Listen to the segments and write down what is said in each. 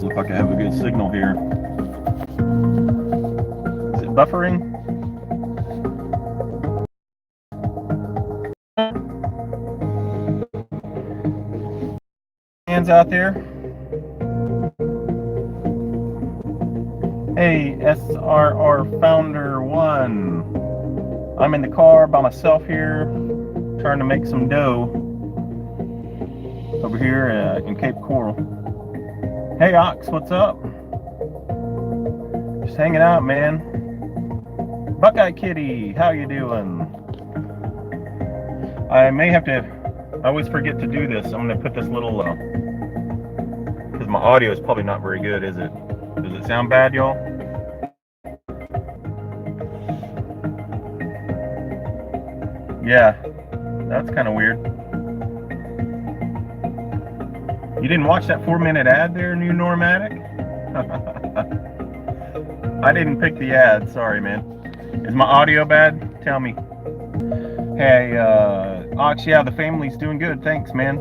Doesn't look like I have a good signal here. Is it buffering? Hands out there. Hey, SRR Founder 1. I'm in the car by myself here, trying to make some dough over here in Cape Coral. Hey, Ox, what's up? Just hanging out, man. Buckeye Kitty, how you doing? I may have to, I always forget to do this. I'm going to put this little, because my audio is probably not very good, is it? Does it sound bad, y'all? Yeah, that's kind of weird. You didn't watch that 4-minute ad there, New Normatic? I didn't pick the ad, sorry, man. Is my audio bad? Tell me. Hey, Ox, yeah, the family's doing good, thanks, man.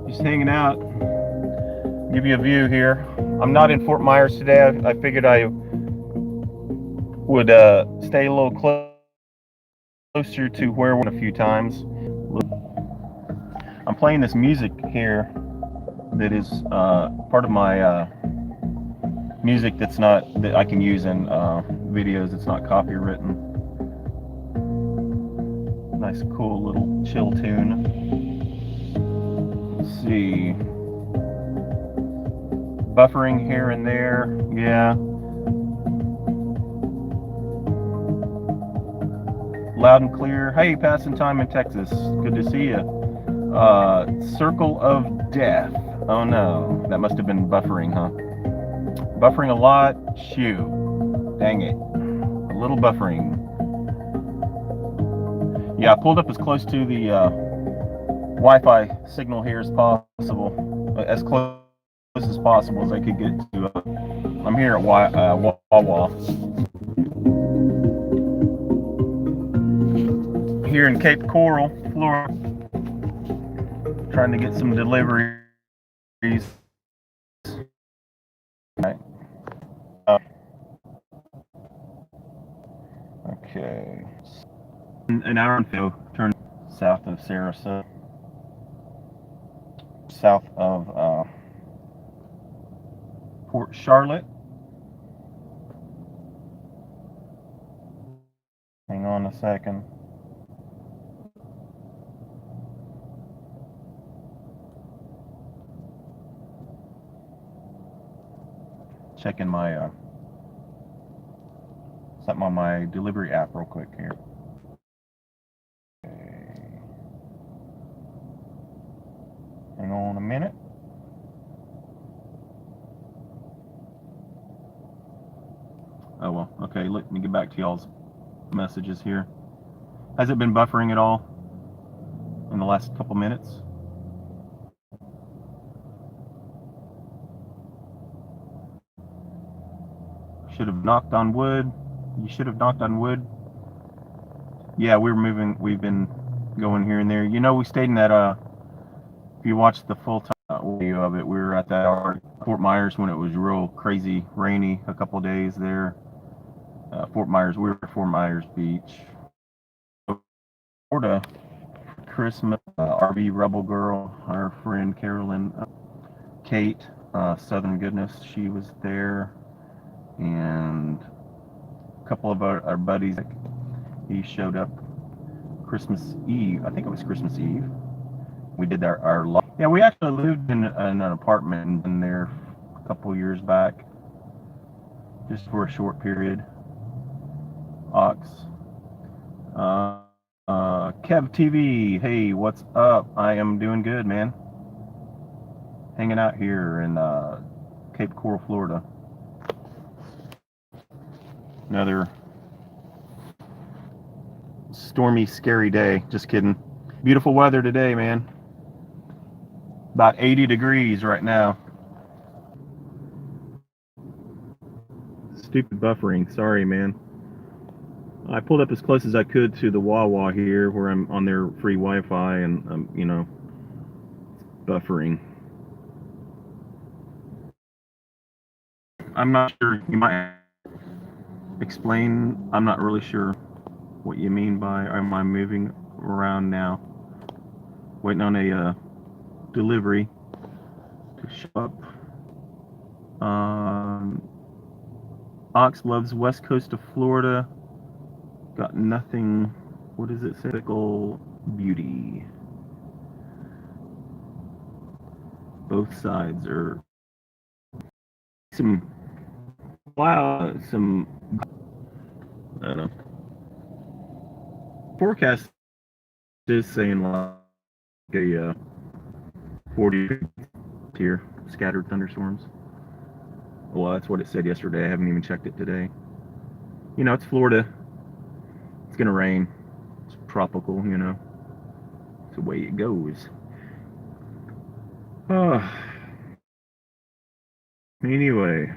Just hanging out. Give you a view here. I'm not in Fort Myers today. I figured I would stay a little closer to where we're a few times. I'm playing this music here that is part of my music that I can use in videos. It's not copywritten. Nice, cool little chill tune. Let's see. Buffering here and there. Yeah. Loud and clear. Hey, passing time in Texas. Good to see you. Circle of Death. Oh no, that must have been buffering, huh? Buffering a lot. Shoot. Dang it. A little buffering. Yeah, I pulled up as close to the Wi-Fi signal here as possible. As close as possible as I could get to. I'm here at Wawa. Here in Cape Coral, Florida. Trying to get some deliveries. Right. Okay. An hour and so turn south of Sarasota. South of Port Charlotte. Hang on a second. Checking my something on my delivery app real quick here. Okay. Hang on a minute. Oh well, okay, let me get back to y'all's messages here. Has it been buffering at all in the last couple minutes? Should have knocked on wood. You should have knocked on wood. Yeah, we're moving. We've been going here and there. You know, we stayed in that. If you watched the full time video of it, we were at that Fort Myers when it was real crazy, rainy. A couple days there. Fort Myers. We were at Fort Myers Beach, Florida. Christmas. RV Rebel Girl, our friend Carolyn, Kate, Southern Goodness. She was there, and a couple of our buddies. He showed up Christmas Eve. I think it was Christmas Eve. We did our yeah. We actually lived in an apartment in there a couple years back, just for a short period. Ox. Kev TV. Hey, what's up? I am doing good, man. Hanging out here in Cape Coral, Florida. Another stormy, scary day. Just kidding. Beautiful weather today, man. About 80 degrees right now. Stupid buffering. Sorry, man. I pulled up as close as I could to the Wawa here, where I'm on their free Wi-Fi, and you know, buffering. I'm not sure. You might explain. I'm not really sure what you mean by am I moving around now. Waiting on a delivery to show up. Ox loves west coast of Florida. Got nothing. What does it say? Typical beauty. Both sides are some. Wow, some. I don't know. Forecast is saying like a 40 here, scattered thunderstorms. Well, that's what it said yesterday. I haven't even checked it today. You know, it's Florida. It's gonna rain. It's tropical, you know. It's the way it goes. Anyway,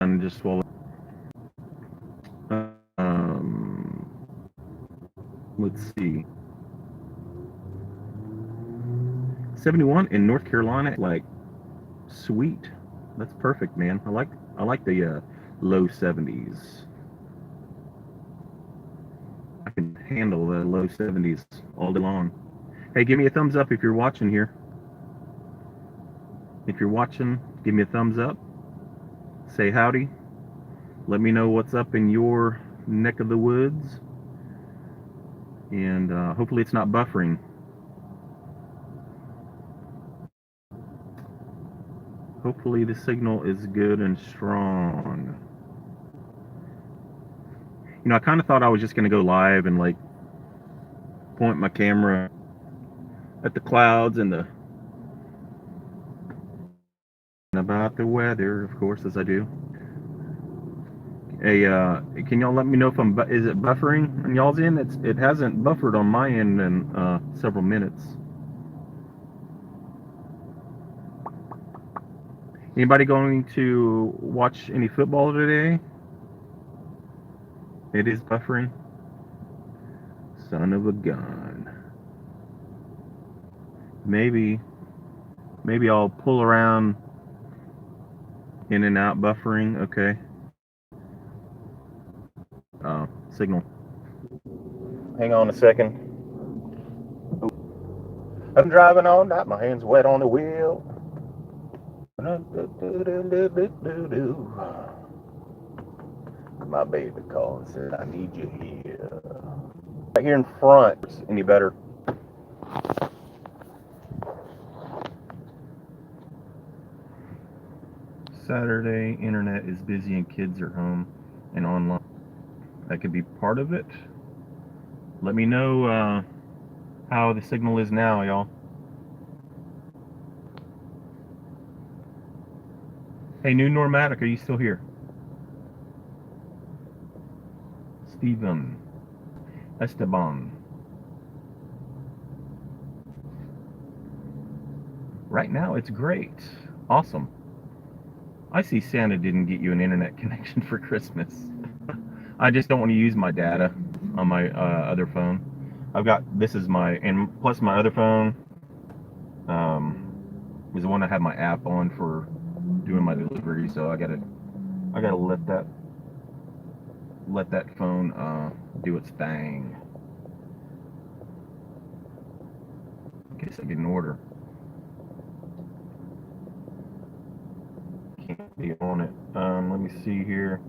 I'm just swallowing. Let's see. 71 in North Carolina, like, sweet. That's perfect, man. I like the low 70s. I can handle the low 70s all day long. Hey, give me a thumbs up if you're watching here. If you're watching, give me a thumbs up. Say howdy. Let me know what's up in your neck of the woods. And hopefully it's not buffering. Hopefully the signal is good and strong. You know, I kind of thought I was just going to go live and like point my camera at the clouds and about the weather, of course, as I do. Hey, can y'all let me know if is it buffering on y'all's end? It hasn't buffered on my end in several minutes. Anybody going to watch any football today? It is buffering. Son of a gun. Maybe I'll pull around in and out buffering. Okay. Signal. Hang on a second. I'm driving all night. My hands wet on the wheel. My baby called and said, I need you here. Right here in front. Any better? Saturday, internet is busy and kids are home and online. That could be part of it. Let me know how the signal is now, y'all. Hey, New Normatic, are you still here? Steven. Esteban. Right now, it's great. Awesome. I see Santa didn't get you an internet connection for Christmas. I just don't want to use my data on my other phone. This is my, and plus my other phone was the one I had my app on for doing my delivery, so I gotta let that phone do its thing. I guess I get an order. Can't be on it. Let me see here.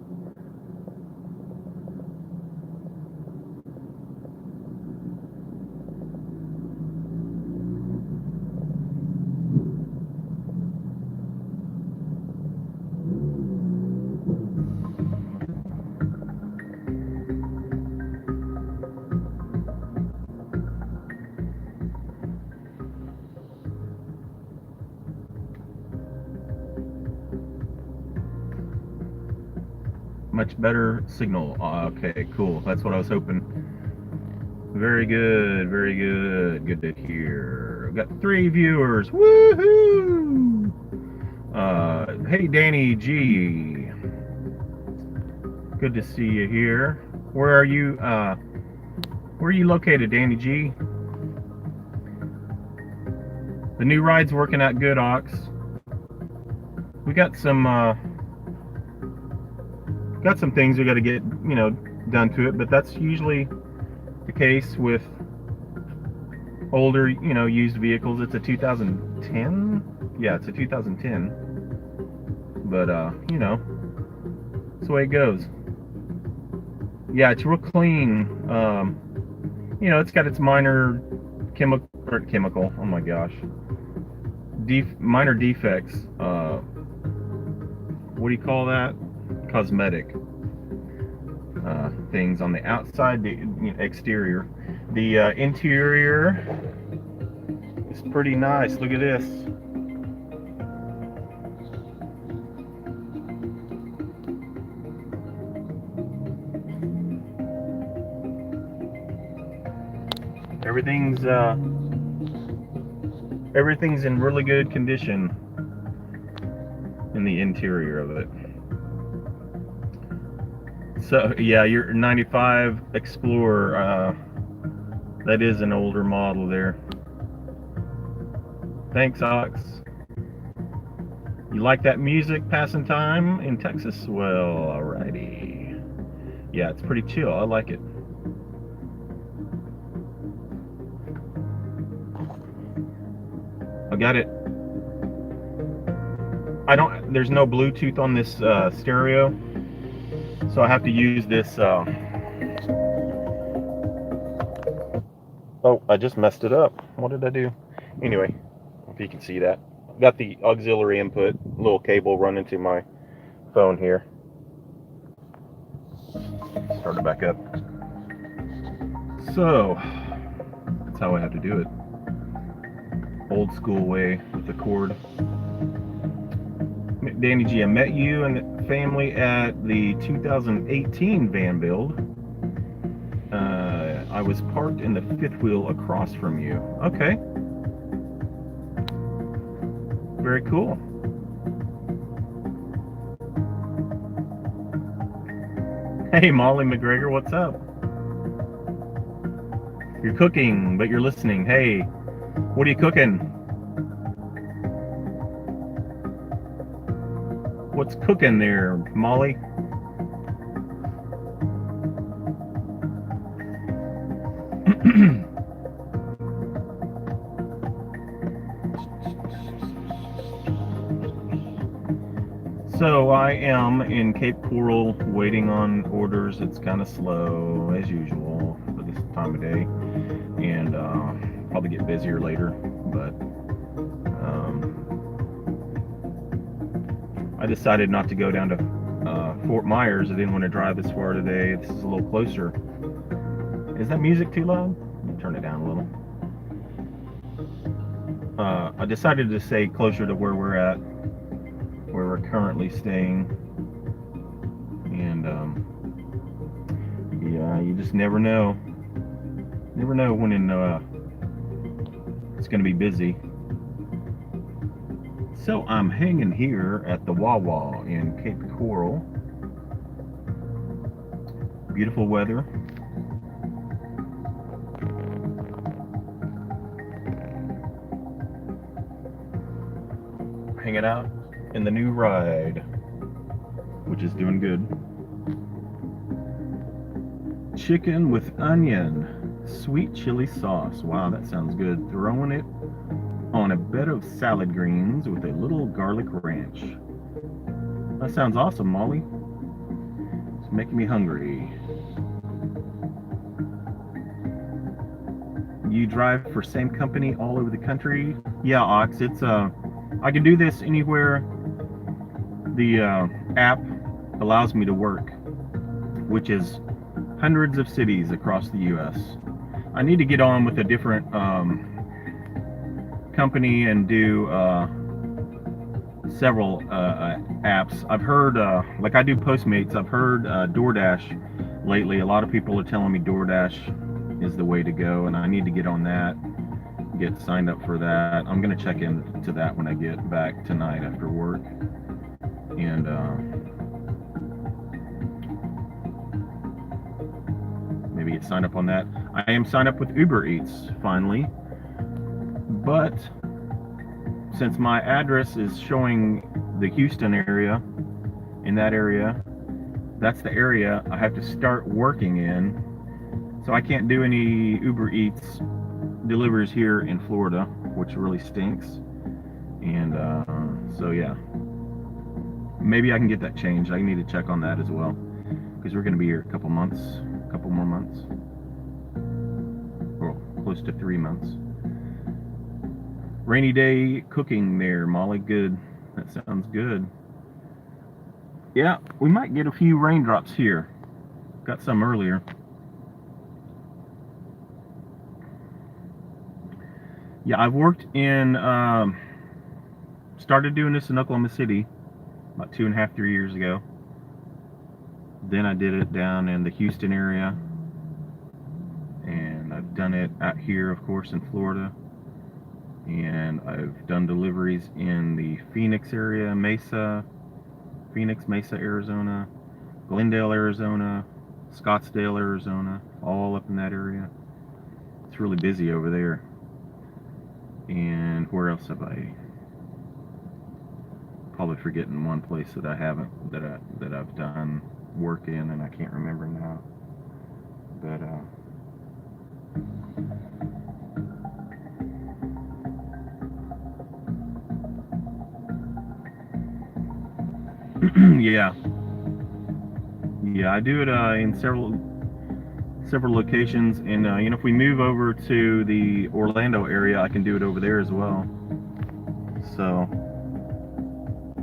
much better signal. Okay, cool. That's what I was hoping. Very good, very good. Good to hear. We've got 3 viewers. Woohoo! Hey, Danny G. Good to see you here. Where are you? Where are you located, Danny G? The new ride's working out good, Ox. We got some things we got to get, done to it, but that's usually the case with older, used vehicles. It's a 2010. Yeah, it's a 2010. But that's the way it goes. Yeah, it's real clean. It's got its minor chemical. Oh my gosh. Minor defects. What do you call that? Cosmetic things on the outside, the exterior. The interior is pretty nice. Look at this. Everything's in really good condition in the interior of it. So yeah, your 95 Explorer, that is an older model there. Thanks, Ox. You like that music passing time in Texas? Well, alrighty. Yeah, it's pretty chill. I like it. I got it. There's no Bluetooth on this stereo, so I have to use this. Oh, I just messed it up. What did I do? Anyway, if you can see that. Got the auxiliary input, little cable running to my phone here. Start it back up. So, that's how I have to do it. Old school way with the cord. Danny G, I met you and the family at the 2018 van build. I was parked in the fifth wheel across from you. Okay. Very cool. Hey, Molly McGregor, what's up? You're cooking, but you're listening. Hey, what are you cooking? What's cooking there, Molly? So I am in Cape Coral waiting on orders. It's kind of slow as usual for this time of day, and probably get busier later, but I decided not to go down to Fort Myers. I didn't want to drive this far today. This is a little closer. Is that music too loud? Let me turn it down a little. I decided to stay closer to where we're at, where we're currently staying, and yeah, you just never know when it's going to be busy. So I'm hanging here at the Wawa in Cape Coral. Beautiful weather. Hanging out in the new ride, which is doing good. Chicken with onion, sweet chili sauce. Wow, that sounds good. Throwing it on a bed of salad greens with a little garlic ranch. That sounds awesome, Molly. It's making me hungry. You drive for same company all over the country? Yeah, Ox. It's I can do this anywhere the app allows me to work, which is hundreds of cities across the U.S. I need to get on with a different company and do several apps. I've heard, like I do Postmates, I've heard DoorDash lately. A lot of people are telling me DoorDash is the way to go, and I need to get on that, get signed up for that. I'm going to check into that when I get back tonight after work. And maybe get signed up on that. I am signed up with Uber Eats finally, but since my address is showing the Houston area, in that area, that's the area I have to start working in. So I can't do any Uber Eats deliveries here in Florida, which really stinks. And so yeah, maybe I can get that changed. I need to check on that as well, because we're going to be here a couple more months, or close to 3 months. Rainy day cooking there, Molly. Good. That sounds good. Yeah, we might get a few raindrops here. Got some earlier. Yeah, I've worked in, started doing this in Oklahoma City about 2.5, 3 years ago. Then I did it down in the Houston area. And I've done it out here, of course, in Florida. And I've done deliveries in the Phoenix area, Mesa, Arizona, Glendale, Arizona, Scottsdale, Arizona, all up in that area. It's really busy over there. And where else have I? Probably forgetting one place that I haven't, that I've done work in, and I can't remember now. But yeah, I do it in several locations, and if we move over to the Orlando area, I can do it over there as well. So,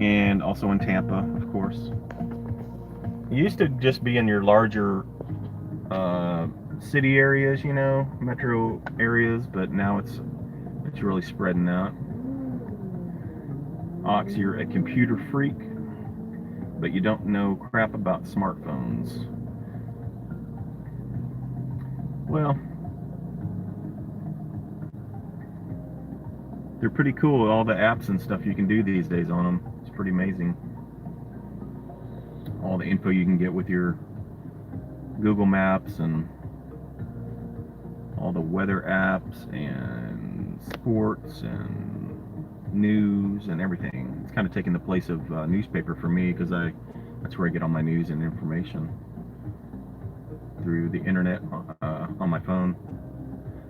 and also in Tampa, of course. It used to just be in your larger city areas, metro areas, but now it's really spreading out. Ox, you're a computer freak, but you don't know crap about smartphones. Well, they're pretty cool. All the apps and stuff you can do these days on them. It's pretty amazing. All the info you can get with your Google Maps, and all the weather apps and sports and news and everything. It's kind of taken the place of newspaper for me, because that's where I get all my news and information, through the internet on my phone.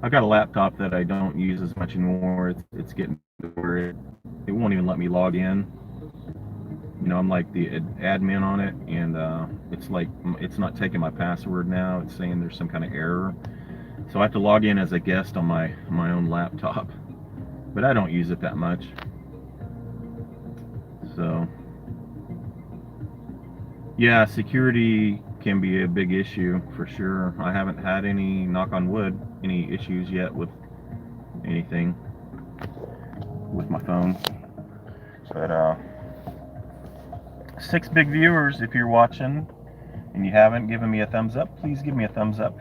I've got a laptop that I don't use as much anymore. It's getting to where it won't even let me log in. I'm like the admin on it, and it's like it's not taking my password now. It's saying there's some kind of error. So I have to log in as a guest on my own laptop. But I don't use it that much. So yeah, security can be a big issue for sure. I haven't had any, knock on wood, any issues yet with anything with my phone. But 6 big viewers, if you're watching and you haven't given me a thumbs up, please give me a thumbs up.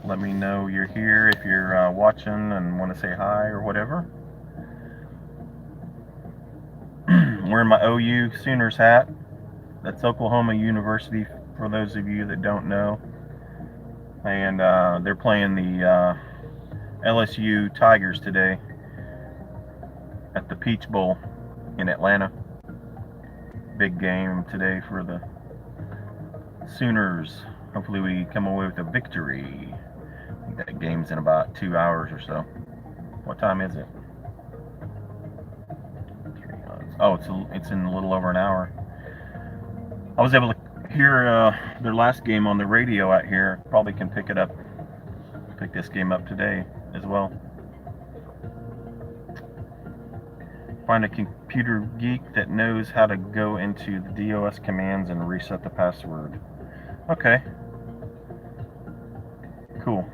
Let me know you're here if you're watching and want to say hi or whatever. I'm wearing my OU Sooners hat. That's Oklahoma University, for those of you that don't know. And they're playing the LSU Tigers today at the Peach Bowl in Atlanta. Big game today for the Sooners. Hopefully we come away with a victory. I think that game's in about 2 hours or so. What time is it? Oh, it's in a little over an hour. I was able to hear their last game on the radio out here. Probably can pick this game up today as well. Find a computer geek that knows how to go into the DOS commands and reset the password. Okay. Cool.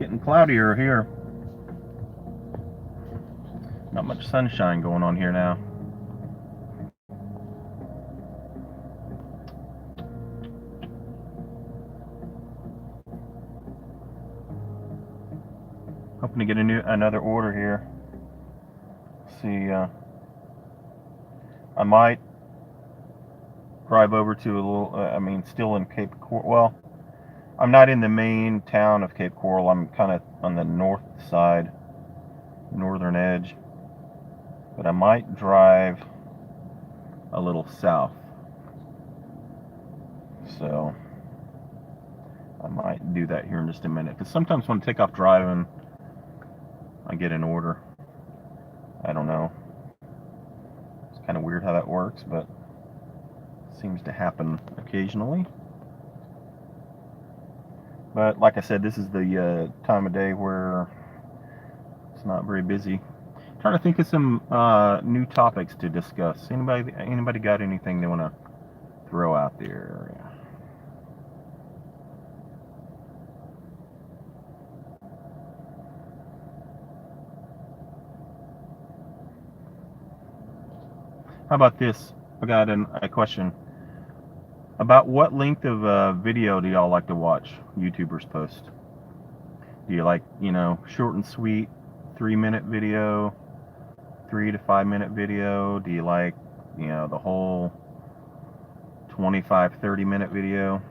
Getting cloudier here. Not much sunshine going on here now. Hoping to get another order here. See, I might drive over to a little. Still in Cape Coral. Well, I'm not in the main town of Cape Coral. I'm kind of on the north side, northern edge. But I might drive a little south. So I might do that here in just a minute. Because sometimes when I take off driving, I get an order. I don't know. It's kind of weird how that works, but it seems to happen occasionally. But like I said, this is the time of day where it's not very busy. I'm trying to think of some new topics to discuss. Anybody got anything they want to throw out there? How about this? I got a question. About what length of video do y'all like to watch YouTubers post? Do you like, short and sweet, 3-minute video, 3 to 5 minute video? Do you like, the whole 25, 30-minute video?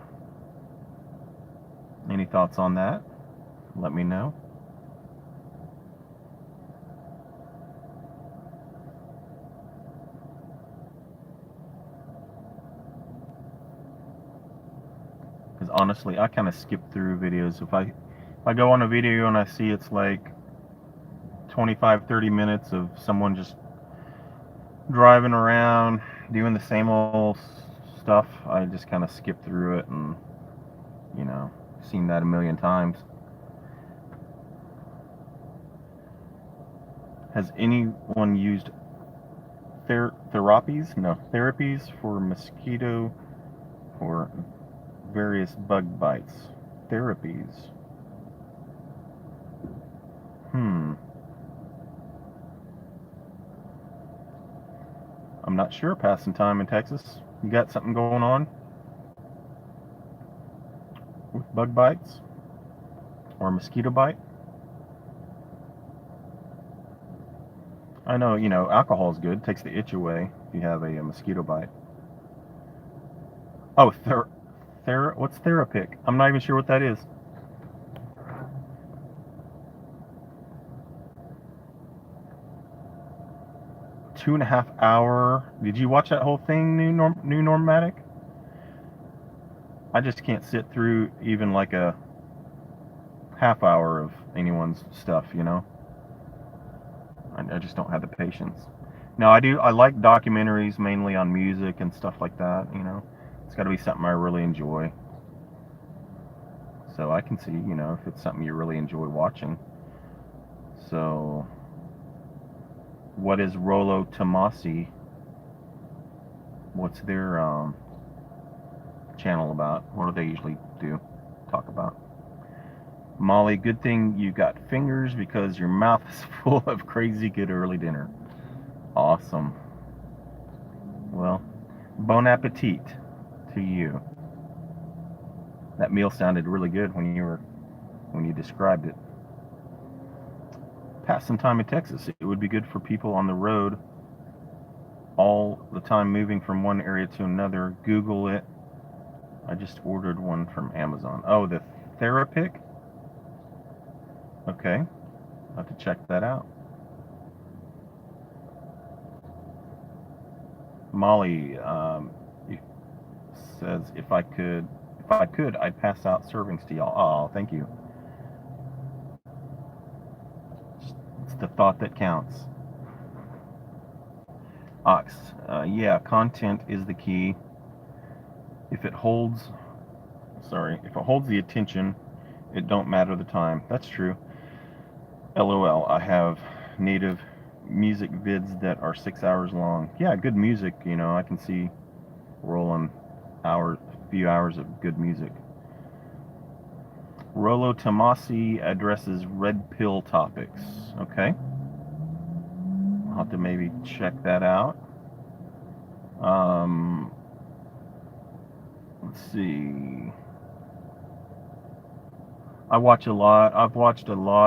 Any thoughts on that? Let me know. Because honestly, I kind of skip through videos. If I go on a video and I see it's like 25, 30 minutes of someone just driving around doing the same old stuff, I just kind of skip through it, and seen that a million times. Has anyone used therapies for mosquito or various bug bites? Therapies. I'm not sure. Passing time in Texas. You got something going on with bug bites or mosquito bite? I know, alcohol is good. Takes the itch away if you have a mosquito bite. Oh, what's Therapic? I'm not even sure what that is. Two-and-a-half hour. Did you watch that whole thing, New Normatic? I just can't sit through even like a half hour of anyone's stuff, I just don't have the patience. Now I like documentaries mainly on music and stuff like that, It's got to be something I really enjoy. So I can see, if it's something you really enjoy watching. So what is Rollo Tomasi? What's their channel about? What do they usually talk about? Molly, good thing you got fingers because your mouth is full of crazy good early dinner. Awesome. Well, bon appetit to you. That meal sounded really good when you described it. Pass some time in Texas. It would be good for people on the road all the time moving from one area to another. Google it. I just ordered one from Amazon. Oh, the Therapic? Okay. I'll have to check that out. Molly says if I could, I'd pass out servings to y'all. Oh, thank you. It's the thought that counts. Ox, yeah, content is the key. If it holds the attention, it don't matter the time. That's true. LOL, I have native music vids that are 6 hours long. Yeah, good music, I can see rolling few hours of good music. Rollo Tomasi addresses red pill topics. Okay. I'll have to maybe check that out. Let's see. I've watched a lot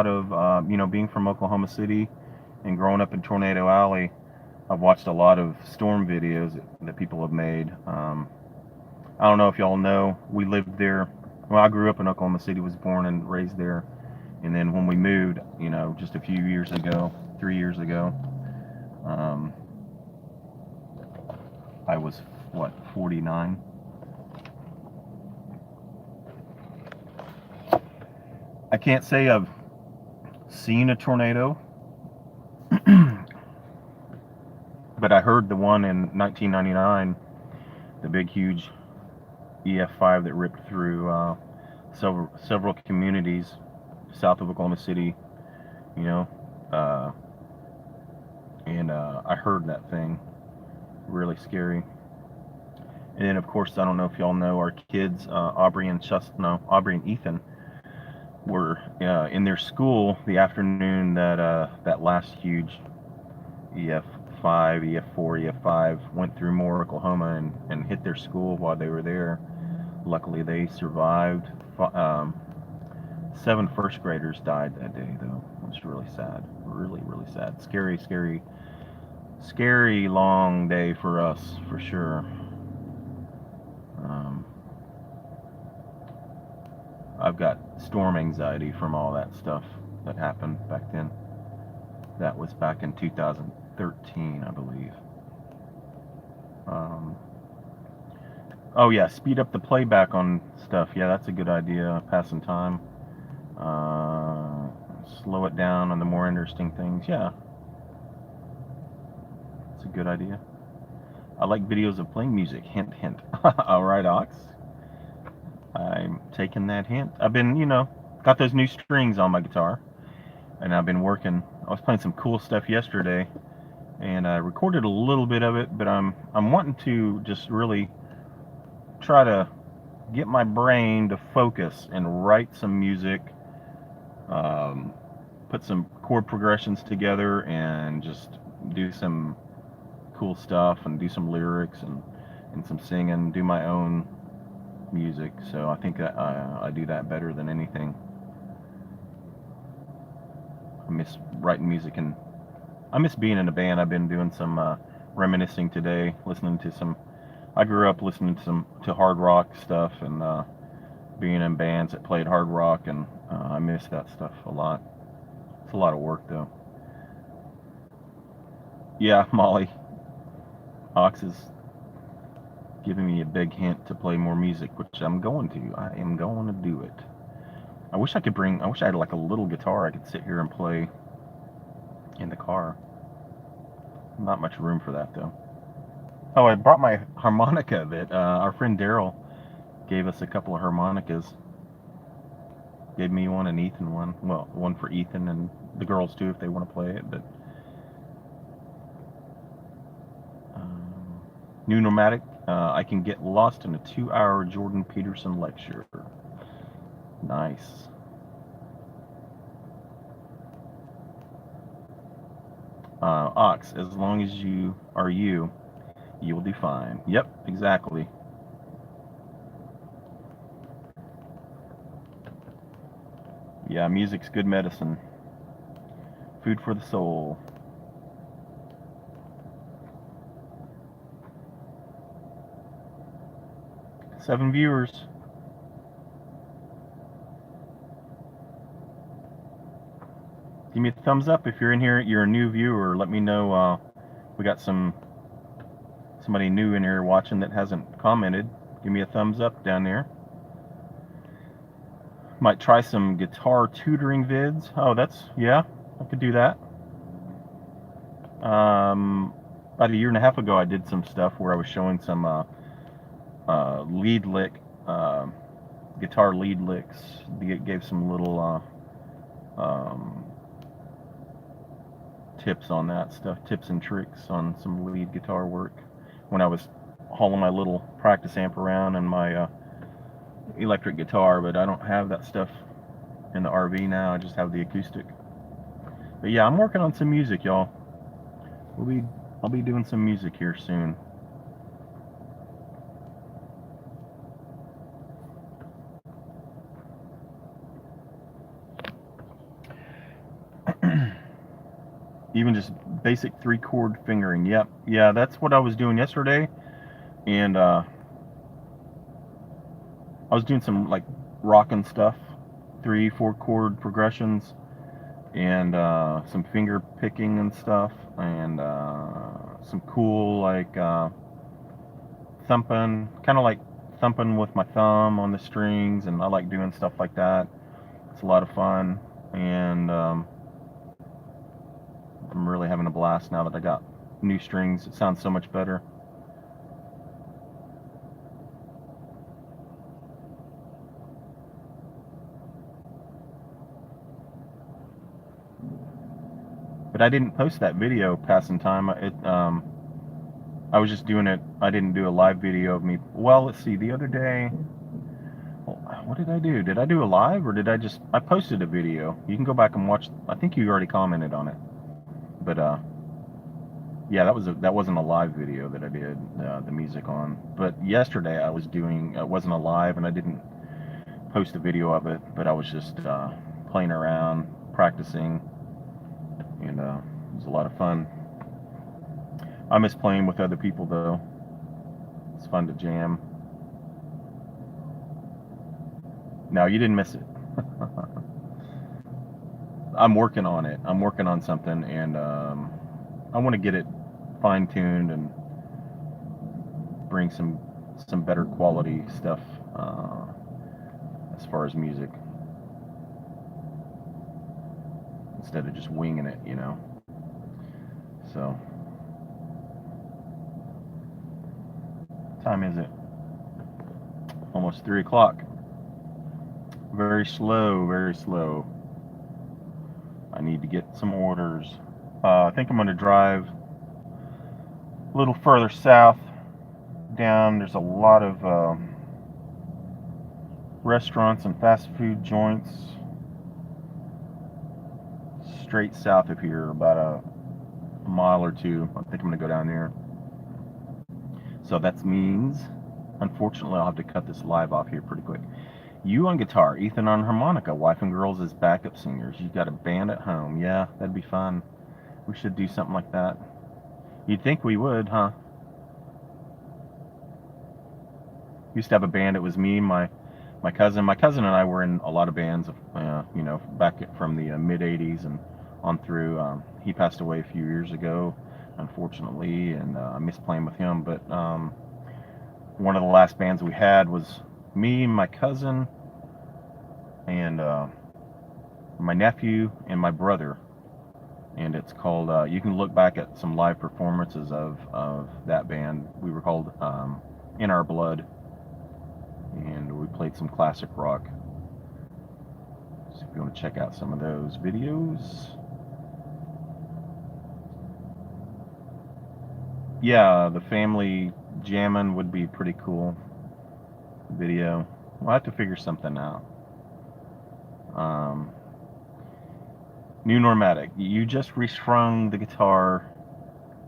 of, being from Oklahoma City and growing up in Tornado Alley, I've watched a lot of storm videos that people have made. I don't know if y'all know, we lived there. Well, I grew up in Oklahoma City, was born and raised there. And then when we moved, just a few years ago, 3 years ago, um, I was, 49? I can't say I've seen a tornado, but I heard the one in 1999, the big, huge EF5 that ripped through several communities south of Oklahoma City, you know, uh, and I heard that thing, really scary. And then, of course, I don't know if y'all know, our kids, Aubrey and Ethan, were in their school the afternoon that last huge EF5, EF4, EF5 went through Moore, Oklahoma, and hit their school while they were there. Luckily, they survived. 7 first graders died that day, though. It was really sad. Really, really sad. Scary, scary, scary long day for us, for sure. I've got storm anxiety from all that stuff that happened back then. That was back in 2013, I believe. Oh yeah, speed up the playback on stuff. Yeah, that's a good idea. Passing time. Slow it down on the more interesting things. Yeah, it's a good idea. I like videos of playing music. Hint, hint. All right, Ox. I'm taking that hint. I've been, got those new strings on my guitar, and I've been working. I was playing some cool stuff yesterday, and I recorded a little bit of it, but I'm wanting to just really try to get my brain to focus and write some music, put some chord progressions together, and just do some cool stuff and do some lyrics and some singing, do my own music. So I think that I do that better than anything. I miss writing music, and I miss being in a band. I've been doing some reminiscing today, listening to some. I grew up listening to hard rock stuff and being in bands that played hard rock, and I miss that stuff a lot. It's a lot of work, though. Yeah, Molly. Ox is giving me a big hint to play more music, which I'm going to. I am going to do it. I wish I had like a little guitar I could sit here and play in the car. Not much room for that, though. Oh, I brought my harmonica that our friend Daryl gave us a couple of harmonicas. Gave me one and Ethan one. Well, one for Ethan and the girls too if they want to play it. But new nomadic. I can get lost in a 2-hour Jordan Peterson lecture. Nice. Ox, as long as you are you will be fine. Yep, exactly. Yeah, music's good medicine. Food for the soul. Seven viewers. Give me a thumbs up if you're in here. You're a new viewer. Let me know. We got somebody new in here watching that hasn't commented. Give me a thumbs up down there. Might try some guitar tutoring vids. Oh, yeah, I could do that. About a year and a half ago, I did some stuff where I was showing some lead lick, guitar lead licks. Gave some little tips on that stuff, tips and tricks on some lead guitar work when I was hauling my little practice amp around and my electric guitar, but I don't have that stuff in the RV now. I just have the acoustic. But yeah, I'm working on some music, y'all. I'll be doing some music here soon. Even just basic 3-chord fingering. Yep. Yeah, that's what I was doing yesterday. And I was doing some like rockin' stuff, 3-4 chord progressions, and some finger picking and stuff, and some cool like thumping, kind of like thumping with my thumb on the strings, and I like doing stuff like that. It's a lot of fun, and I'm really having a blast now that I got new strings. It sounds so much better. But I didn't post that video passing time. I was just doing it. I didn't do a live video of me. Well, let's see. The other day, what did I do? Did I do a live, or did I posted a video. You can go back and watch. I think you already commented on it. But yeah, that wasn't a live video that I did the music on. But yesterday I was doing. It wasn't a live, and I didn't post a video of it. But I was just playing around, practicing, and it was a lot of fun. I miss playing with other people though. It's fun to jam. No, you didn't miss it. I'm working on it. I'm working on something, and I want to get it fine-tuned and bring some better quality stuff as far as music, instead of just winging it, you know. So, what time is it? Almost 3 o'clock. Very slow, very slow. I need to get some orders. I think I'm going to drive a little further south down. There's a lot of restaurants and fast food joints straight south of here, about a mile or two. I think I'm going to go down there. So that means, unfortunately, I'll have to cut this live off here pretty quick. You on guitar, Ethan on harmonica, Wife and Girls as backup singers. You got a band at home. Yeah, that'd be fun. We should do something like that. You'd think we would, huh? Used to have a band. It was me, my cousin. My cousin and I were in a lot of bands, you know, back from the mid '80s and on through. He passed away a few years ago, unfortunately, and I miss playing with him. But one of the last bands we had was me, my cousin, and my nephew and my brother. And it's called, you can look back at some live performances of that band. We were called In Our Blood, and we played some classic rock. So if you want to check out some of those videos. Yeah, the family jamming would be pretty cool video. We'll have to figure something out. New Normatic, you just restrung the guitar.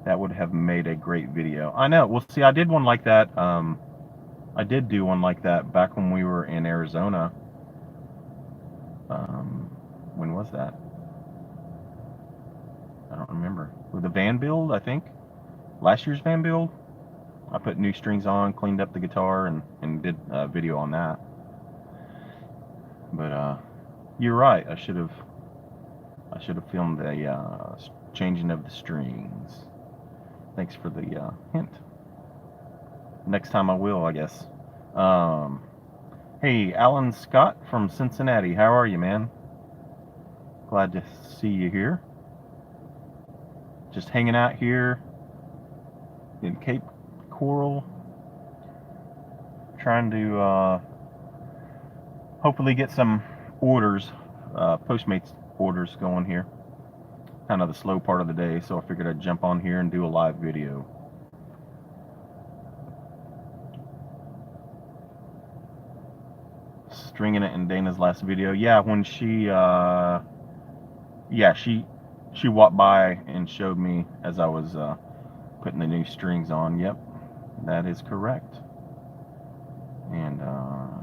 That would have made a great video. I know. Well, see, I did one like that. I did do one like that back when we were in Arizona. When was that? I don't remember. With the van build, I think. Last year's van build. I put new strings on, cleaned up the guitar, and did a video on that. But you're right. I should have filmed the changing of the strings. Thanks for the hint. Next time I will, I guess. Hey, Alan Scott from Cincinnati. How are you, man? Glad to see you here. Just hanging out here in Cape Coral, trying to hopefully get some orders, Postmates orders going here. Kind of the slow part of the day, so I figured I'd jump on here and do a live video. Stringing it in Dana's last video. Yeah, when she she walked by and showed me as I was putting the new strings on. Yep, that is correct. And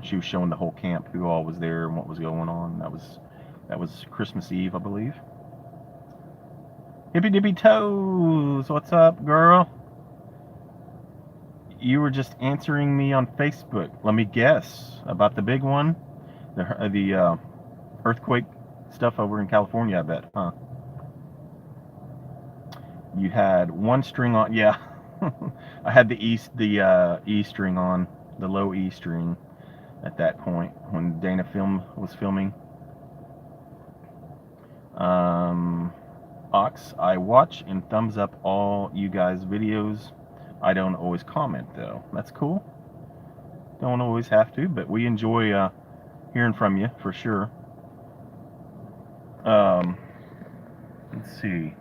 she was showing the whole camp, who all was there and what was going on. That was Christmas Eve, I believe. Hippy Dippy Toes, what's up, girl? You were just answering me on Facebook. Let me guess about the big one, the earthquake stuff over in California. I bet, huh? You had one string on, yeah. I had the E string on, the low E string at that point when Dana was filming. Ox, I watch and thumbs up all you guys' videos. I don't always comment though. That's cool. Don't always have to, but we enjoy hearing from you for sure. Let's see.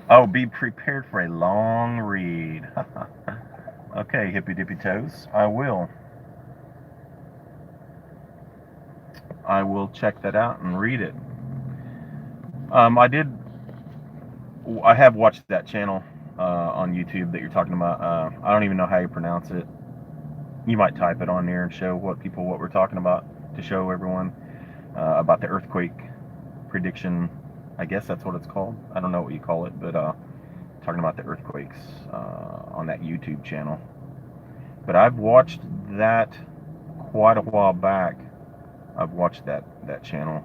Oh, be prepared for a long read. Okay, Hippy Dippy Toes, I will. I will check that out and read it. I have watched that channel on YouTube that you're talking about. I don't even know how you pronounce it. You might type it on there and show what we're talking about, to show everyone about the earthquake prediction. I guess that's what it's called. I don't know what you call it, but talking about the earthquakes on that YouTube channel. But I've watched that quite a while back. I've watched that channel.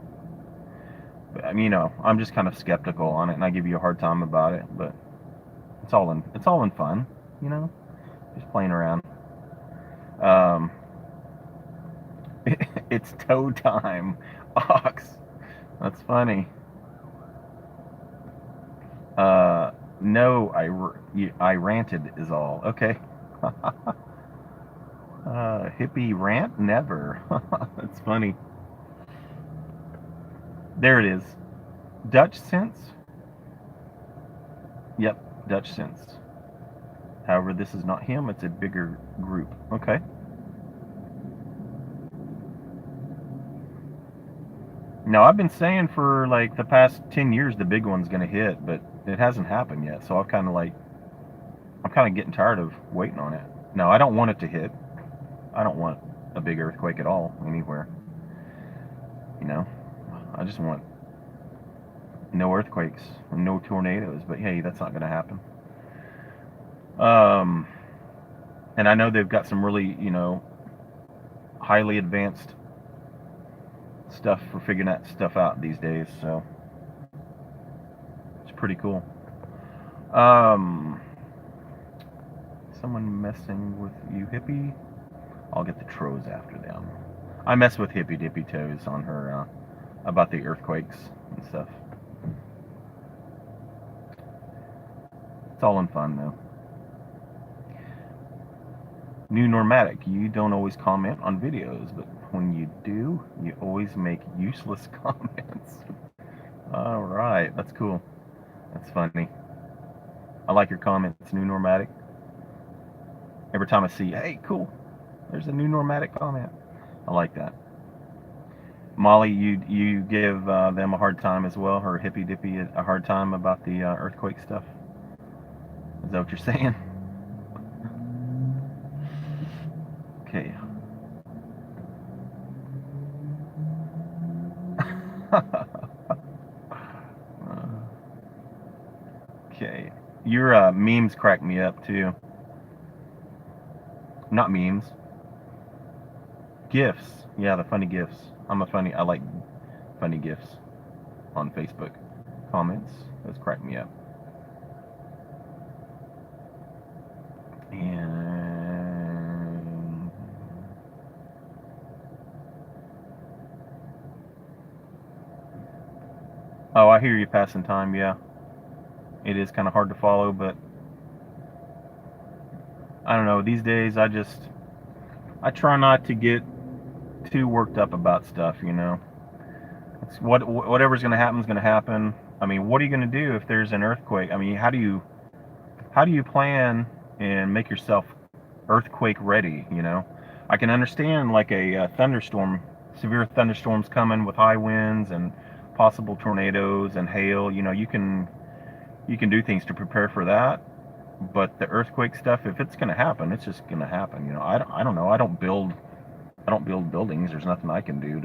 But I mean, I'm just kind of skeptical on it, and I give you a hard time about it. But it's all in fun, just playing around. It's toe time, Ox. That's funny. No, I ranted is all. Okay. Hippie rant? Never. That's funny. There it is. Dutch Sense? Yep, Dutch Sense. However, this is not him, it's a bigger group. Okay. Now, I've been saying for like the past 10 years the big one's going to hit, but it hasn't happened yet. So I'm kind of getting tired of waiting on it. No, I don't want it to hit. I don't want a big earthquake at all anywhere. I just want no earthquakes and no tornadoes. But hey, that's not going to happen. And I know they've got some really, highly advanced stuff for figuring that stuff out these days. So it's pretty cool. Someone messing with you, Hippie? I'll get the Troes after them. I mess with Hippy Dippy Toes on her about the earthquakes and stuff. It's all in fun though. New Normatic, you don't always comment on videos, but when you do, you always make useless comments. All right, that's cool. That's funny. I like your comments, New Normatic. Every time I see, hey, cool, there's a New Normatic comment. I like that. Molly, you give them a hard time as well, or Hippy Dippy a hard time about the earthquake stuff? Is that what you're saying? Okay. Okay. Your memes crack me up too. Not memes. GIFs. Yeah, the funny GIFs. I like funny GIFs on Facebook. Comments. Those crack me up. And oh, I hear you passing time. Yeah, it is kind of hard to follow, but I don't know. These days, I try not to get too worked up about stuff. It's whatever's going to happen is going to happen. I mean, what are you going to do if there's an earthquake? I mean, how do you plan and make yourself earthquake ready? I can understand like a thunderstorm, severe thunderstorms coming with high winds and possible tornadoes and hail. You know, you can do things to prepare for that. But the earthquake stuff, if it's going to happen, it's just going to happen. You know, I don't know. I don't build buildings. There's nothing I can do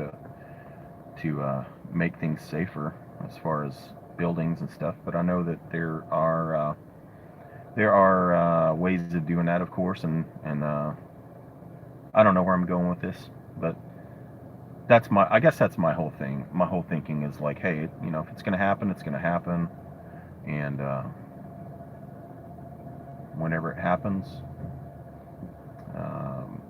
to make things safer as far as buildings and stuff. But I know that there are ways of doing that, of course, and I don't know where I'm going with this, but I guess that's my whole thing. My whole thinking is like, hey, you know, if it's gonna happen, it's gonna happen, and whenever it happens, um,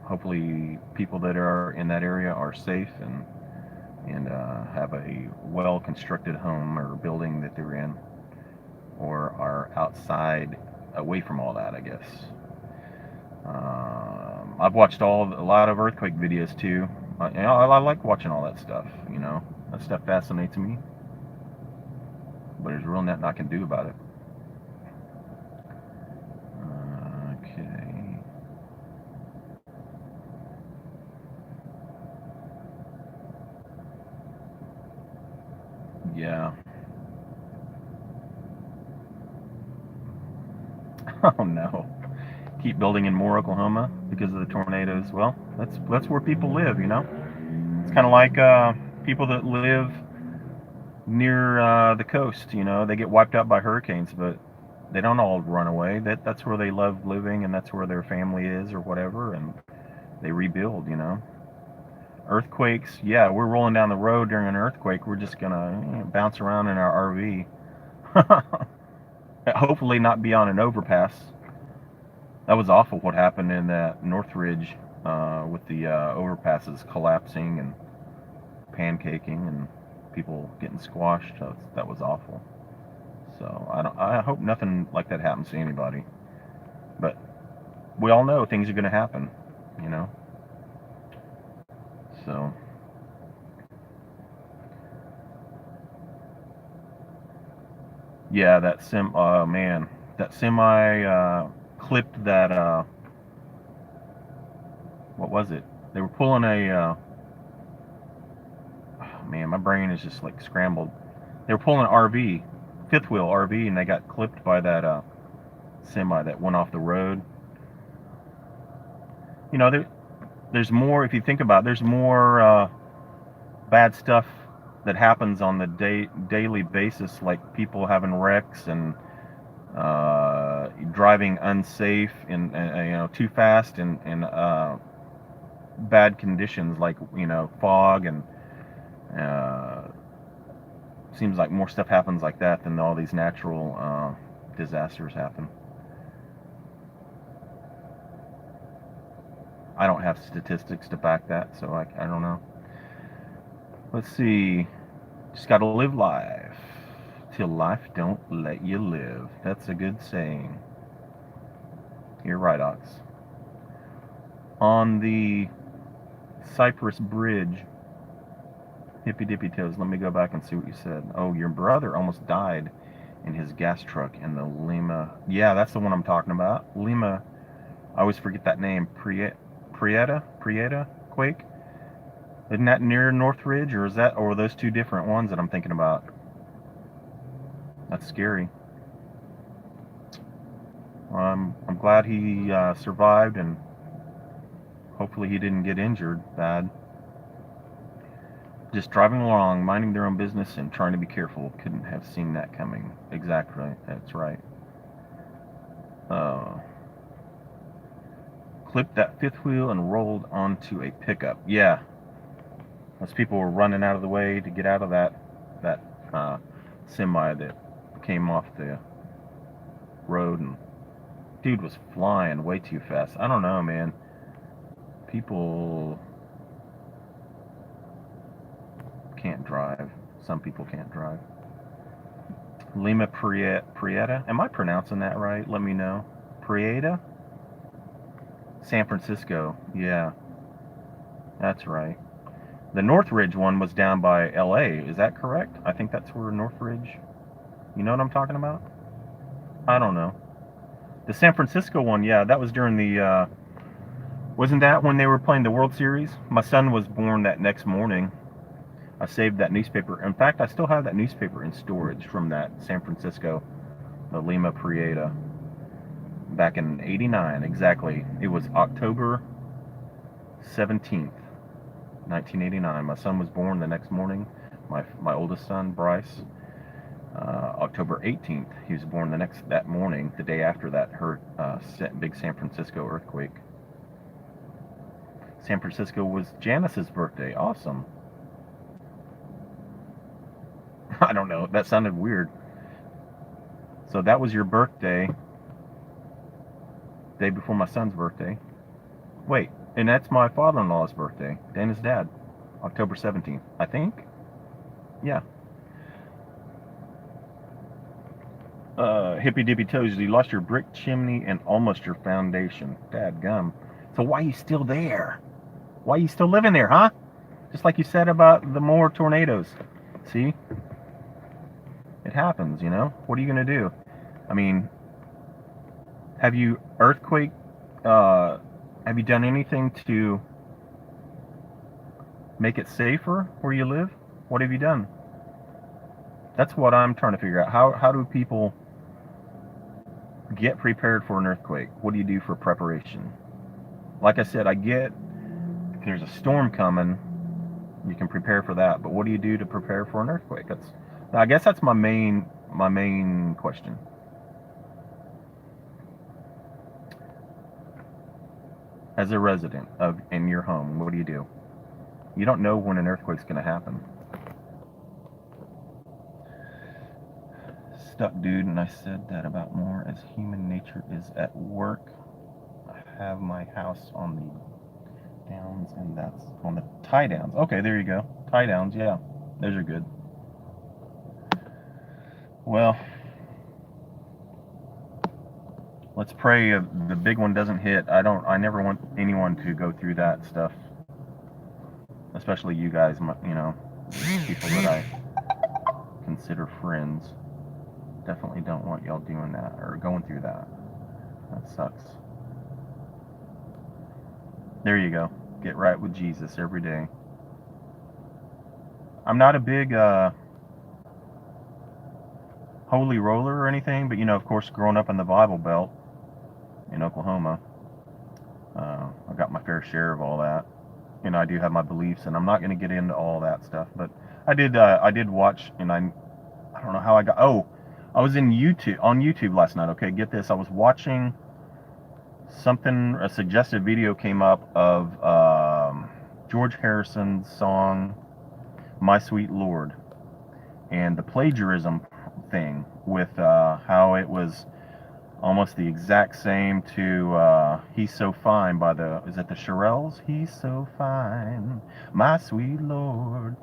hopefully people that are in that area are safe and have a well constructed home or building that they're in, or are outside, away from all that, I guess. I've watched a lot of earthquake videos too. You know, I like watching all that stuff. You know, that stuff fascinates me, but there's really nothing I can do about it. Okay. Yeah. Oh no. Keep building in Moore, Oklahoma because of the tornadoes. Well, that's where people live. You know, it's kind of like people that live near the coast. You know, they get wiped out by hurricanes, but they don't all run away. That's where they love living, and that's where their family is, or whatever, and they rebuild. You know, earthquakes. Yeah, we're rolling down the road during an earthquake. We're just gonna bounce around in our RV. Hopefully, not be on an overpass. That was awful. What happened in that Northridge with the overpasses collapsing and pancaking and people getting squashed. That was awful. So I hope nothing like that happens to anybody. But we all know things are going to happen, you know. So yeah, man, that semi clipped that what was it? They were pulling oh, man, my brain is just like scrambled. They were pulling an RV, fifth wheel RV, and they got clipped by that semi that went off the road. You know, there's more. If you think about it, there's more bad stuff that happens on the daily basis, like people having wrecks and driving unsafe and you know, too fast and bad conditions, like, you know, fog, and uh, seems like more stuff happens like that than all these natural disasters happen. I don't have statistics to back that, so I don't know. Let's see. Just gotta live life till life don't let you live. That's a good saying. You're right, Ox. On the Cypress Bridge, hippy dippy toes. Let me go back and see what you said. Oh, your brother almost died in his gas truck in the Lima. Yeah, that's the one I'm talking about. Lima. I always forget that name. Prieta quake. Isn't that near Northridge, or are those two different ones that I'm thinking about? That's scary. I'm glad he survived, and hopefully he didn't get injured bad. Just driving along, minding their own business, and trying to be careful. Couldn't have seen that coming. Exactly. That's right. Uh, Clipped that fifth wheel and rolled onto a pickup. Yeah, those people were running out of the way to get out of that semi that came off the road, and dude was flying way too fast. I don't know, man. People can't drive. Some people can't drive. Lima Prieta. Am I pronouncing that right? Let me know. Prieta? San Francisco. Yeah, that's right. The Northridge one was down by LA. Is that correct? I think that's where Northridge. You know what I'm talking about? I don't know. The San Francisco one, yeah, that was during the Wasn't that when they were playing the World Series? My son was born that next morning. I saved that newspaper. In fact, I still have that newspaper in storage from that San Francisco, the Lima Prieta, back in '89 exactly. It was October 17th, 1989. My son was born the next morning. My oldest son, Bryce, October 18th. He was born that morning, the day after that big San Francisco earthquake. San Francisco was Janice's birthday. Awesome. I don't know. That sounded weird. So that was your birthday, day before my son's birthday. Wait, and that's my father-in-law's birthday, Dana's dad, October 17th, I think. Yeah. Hippy dippy toes, you lost your brick chimney and almost your foundation. Dadgum. So why are you still there? Why are you still living there, huh? Just like you said about the more tornadoes. See? It happens, you know? What are you going to do? I mean, have you have you done anything to make it safer where you live? What have you done? That's what I'm trying to figure out. How do people get prepared for an earthquake? What do you do for preparation? Like I said, I get if there's a storm coming, you can prepare for that. But what do you do to prepare for an earthquake? I guess that's my main question. As a resident in your home, what do you do? You don't know when an earthquake's going to happen. Stuck, dude, and I said that about more as human nature is at work. I have my house on the downs, and that's on the tie downs. Okay, there you go. Tie downs, yeah. Those are good. Well, let's pray the big one doesn't hit. I never want anyone to go through that stuff. Especially you guys, people that I consider friends. Definitely don't want y'all doing that or going through that. That sucks. There you go. Get right with Jesus every day. I'm not a big holy roller or anything, but of course, growing up in the Bible Belt in Oklahoma, I got my fair share of all that. I do have my beliefs, and I'm not going to get into all that stuff, but I did watch, and I don't know how I got. Oh, I was on YouTube last night. Okay, get this. I was watching a suggested video came up of George Harrison's song "My Sweet Lord" and the plagiarism thing with how it was almost the exact same to "He's So Fine" by is it the Shirelles? He's so fine, my sweet Lord.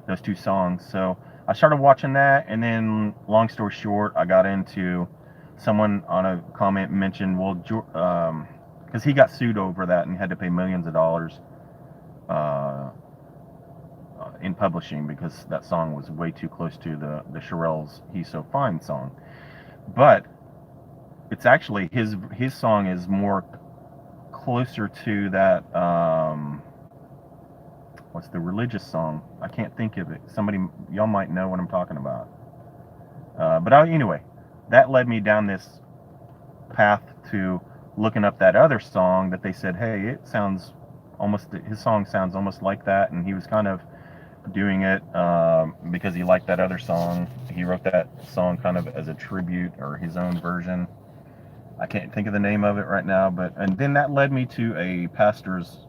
Those two songs. So I started watching that, and then, long story short, I got into someone on a comment mentioned, well, because he got sued over that and had to pay millions of dollars in publishing because that song was way too close to the Shirelles' "He's So Fine" song. But it's actually his song is more closer to that. What's the religious song? I can't think of it. Y'all might know what I'm talking about. Anyway, that led me down this path to looking up that other song that they said, hey, his song sounds almost like that, and he was kind of doing it because he liked that other song. He wrote that song kind of as a tribute or his own version. I can't think of the name of it right now, and then that led me to a pastor's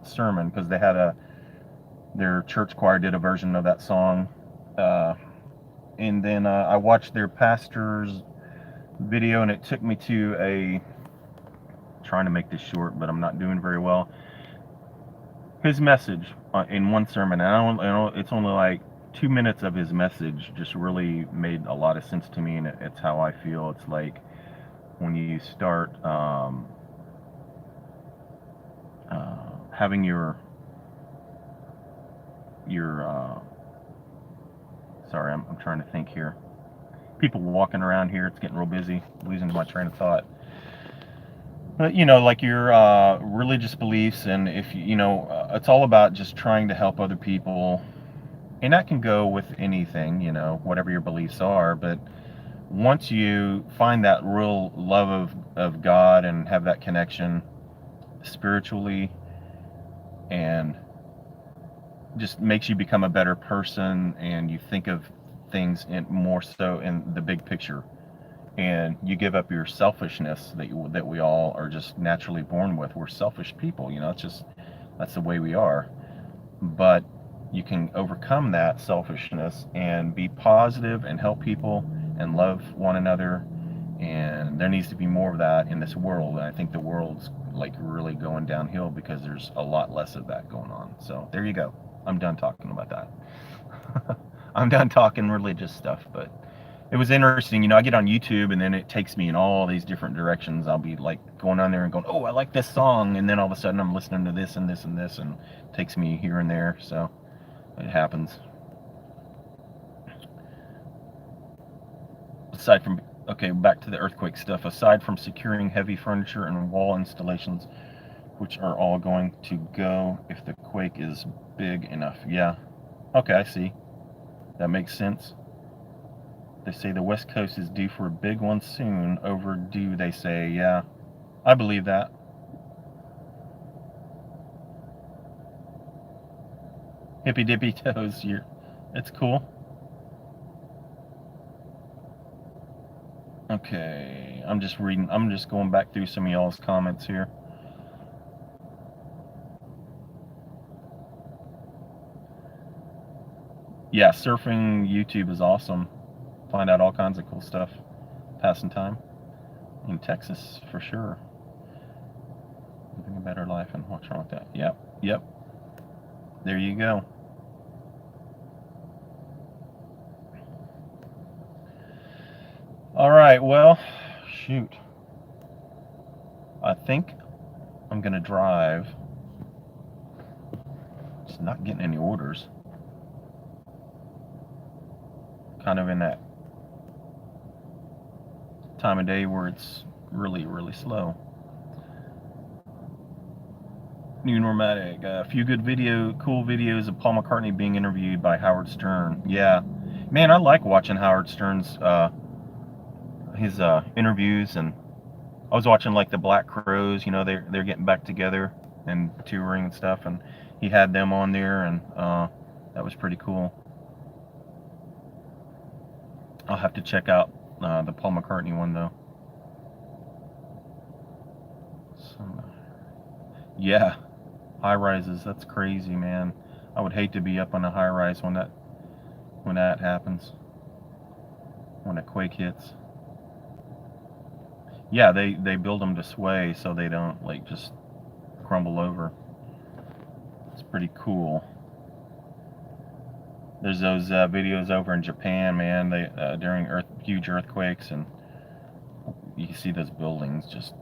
sermon because they had their church choir did a version of that song, and then I watched their pastor's video, and it took me to trying to make this short, but I'm not doing very well. His message in one sermon, and it's only like 2 minutes of his message, just really made a lot of sense to me, and it's how I feel. It's like when you start having your sorry, I'm trying to think here. People walking around here, it's getting real busy, losing my train of thought. But like your religious beliefs, and if it's all about just trying to help other people, and that can go with anything, whatever your beliefs are. But once you find that real love of God and have that connection spiritually, and just makes you become a better person, and you think of things in more so in the big picture, and you give up your selfishness that we all are just naturally born with. We're selfish people, it's just that's the way we are. But you can overcome that selfishness and be positive and help people and love one another. And there needs to be more of that in this world. And I think the world's like really going downhill because there's a lot less of that going on. So there you go. I'm done talking about that. I'm done talking religious stuff, but it was interesting. I get on YouTube and then it takes me in all these different directions. I'll be like going on there and going, oh, I like this song. And then all of a sudden I'm listening to this and this and this, and it takes me here and there. So it happens. Aside from, okay, back to the earthquake stuff. Aside from securing heavy furniture and wall installations, which are all going to go if the quake is big enough. Yeah. Okay, I see. That makes sense. They say the West Coast is due for a big one soon. Overdue, they say. Yeah, I believe that. Hippy dippy toes. It's cool. Okay, I'm just reading. I'm just going back through some of y'all's comments here. Yeah, surfing YouTube is awesome. Find out all kinds of cool stuff. Passing time in Texas for sure. Living a better life, and what's wrong with that? Yep, yep. There you go. All right, well, shoot. I think I'm gonna drive. Just not getting any orders. Kind of in that time of day where it's really, really slow. New Normatic. A few good cool videos of Paul McCartney being interviewed by Howard Stern. Yeah, man, I like watching Howard Stern's his interviews, and I was watching like the Black Crowes. They're getting back together and touring and stuff, and he had them on there, and that was pretty cool. I'll have to check out the Paul McCartney one though. So, yeah, high rises. That's crazy, man. I would hate to be up on a high rise when that happens. When a quake hits. Yeah, they build them to sway so they don't like just crumble over. It's pretty cool. There's those videos over in Japan, man. They during huge earthquakes, and you see those buildings just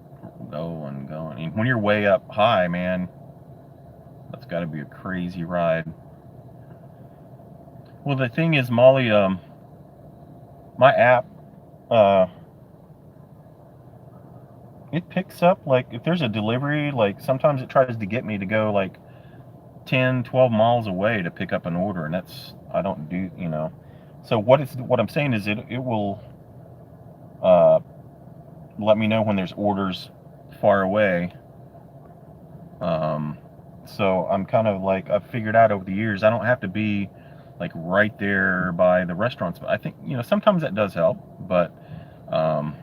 go and go. And when you're way up high, man, that's got to be a crazy ride. Well, the thing is, Molly, my app, uh, it picks up like if there's a delivery. Like sometimes it tries to get me to go like 10, 12 miles away to pick up an order, and I don't do. So what I'm saying is it will uh, let me know when there's orders far away. Um, so I'm kind of like I've figured out over the years I don't have to be like right there by the restaurants. But I think sometimes that does help. But um,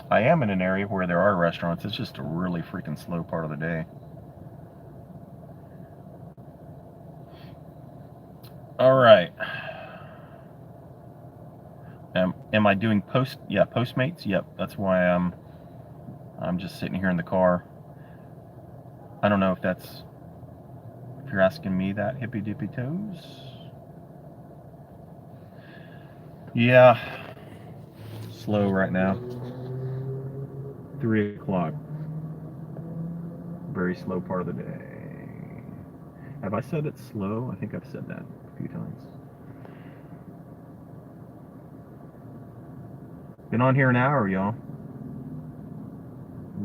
I am in an area where there are restaurants. It's just a really freaking slow part of the day. All right. Am I doing Postmates? Yep, that's why I'm just sitting here in the car. I don't know if you're asking me that, hippy dippy toes. Yeah, slow right now. 3 o'clock. Very slow part of the day. Have I said it's slow? I think I've said that a few times. Been on here an hour, y'all.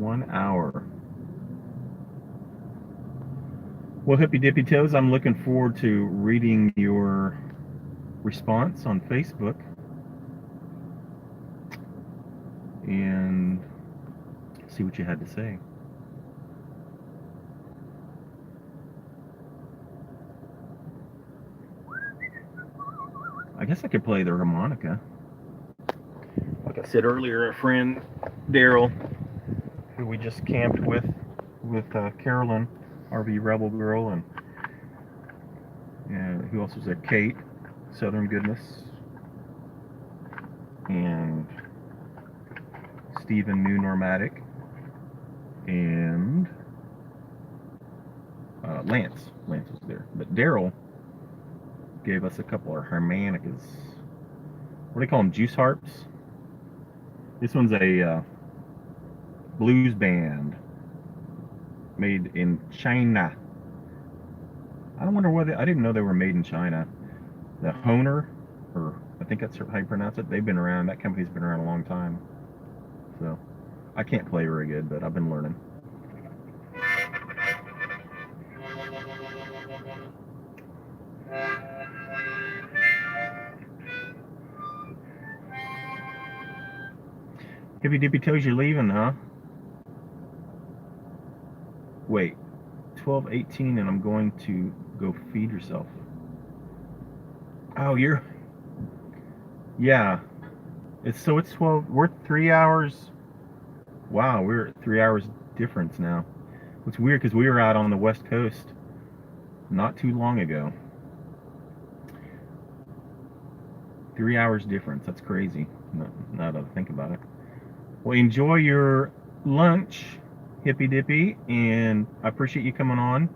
1 hour. Well, Hippy Dippy Toes, I'm looking forward to reading your response on Facebook and see what you had to say. I guess I could play the harmonica. Like I said earlier, a friend, Daryl, who we just camped with Carolyn, RV Rebel Girl, and who else was there? Kate, Southern Goodness, and Stephen New Normatic, and Lance. Lance was there. But Daryl gave us a couple of harmonicas. What do they call them? Juice harps? This one's a blues band made in China. I don't wonder whether I didn't know they were made in China. The Hohner, or I think that's how you pronounce it. They've been around. That company's been around a long time. So I can't play very good, but I've been learning. Hippy Dippy Toes, you're leaving, huh? Wait, 12:18, and I'm going to go feed yourself. Oh, yeah. It's 12. We're 3 hours. Wow, we're at 3 hours difference now. It's weird because we were out on the West Coast not too long ago. 3 hours difference. That's crazy. Now that I think about it. Well, enjoy your lunch, Hippy Dippy, and I appreciate you coming on.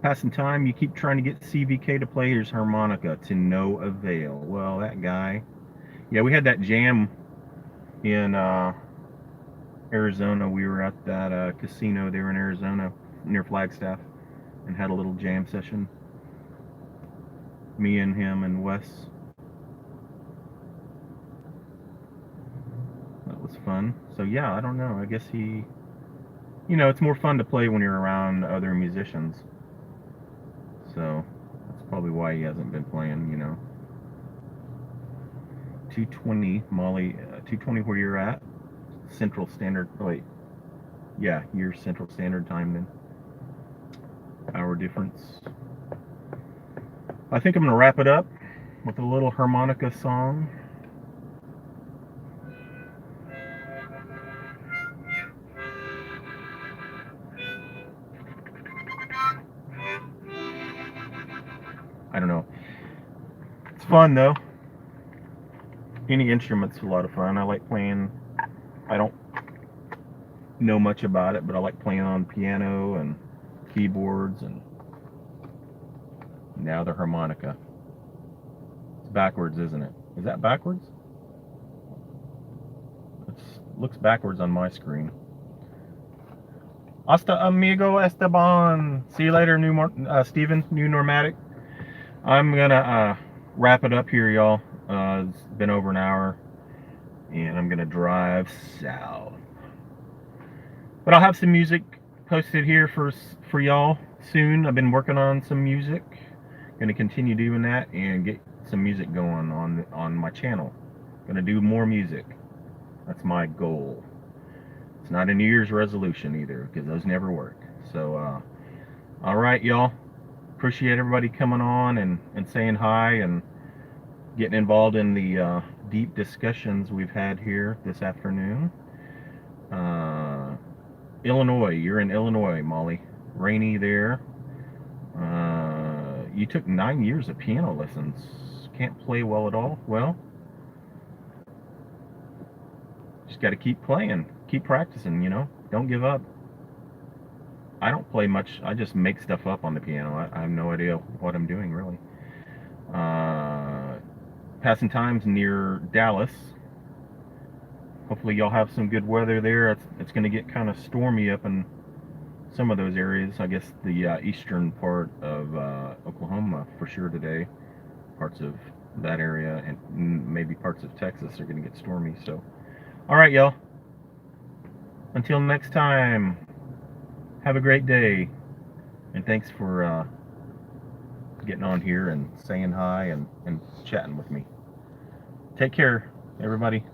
Passing time, you keep trying to get CVK to play his harmonica to no avail. Well, that guy. Yeah, we had that jam in Arizona. We were at that casino there in Arizona near Flagstaff and had a little jam session. Me and him and Wes. That was fun. So yeah, I don't know. I guess it's more fun to play when you're around other musicians. So that's probably why he hasn't been playing, 2:20, Molly, 2:20 where you're at. Central Standard, wait. Yeah, you're Central Standard Time then. Hour difference. I think I'm going to wrap it up with a little harmonica song. I don't know. It's fun though. Any instrument's a lot of fun. I like playing. I don't know much about it, but I like playing on piano and keyboards and now the harmonica. It's backwards, isn't it? Is that backwards? It looks backwards on my screen. Hasta amigo Esteban. See you later, Steven, New Normatic. I'm gonna wrap it up here, y'all. It's been over an hour, and I'm gonna drive south. But I'll have some music posted here for y'all soon. I've been working on some music. Gonna continue doing that and get some music going on my channel. Gonna do more music. That's my goal. It's not a New Year's resolution either, because those never work. So, all right, y'all. Appreciate everybody coming on and saying hi and getting involved in the deep discussions we've had here this afternoon. Illinois, you're in Illinois, Molly. Rainy there. You took 9 years of piano lessons. Can't play well at all. Well, just got to keep playing, keep practicing, Don't give up. I don't play much. I just make stuff up on the piano. I have no idea what I'm doing, really. Passing times near Dallas. Hopefully y'all have some good weather there. It's going to get kind of stormy up in some of those areas. I guess the eastern part of Oklahoma for sure today. Parts of that area and maybe parts of Texas are going to get stormy. So All right, y'all. Until next time, have a great day. And thanks for getting on here and saying hi and chatting with me. Take care, everybody.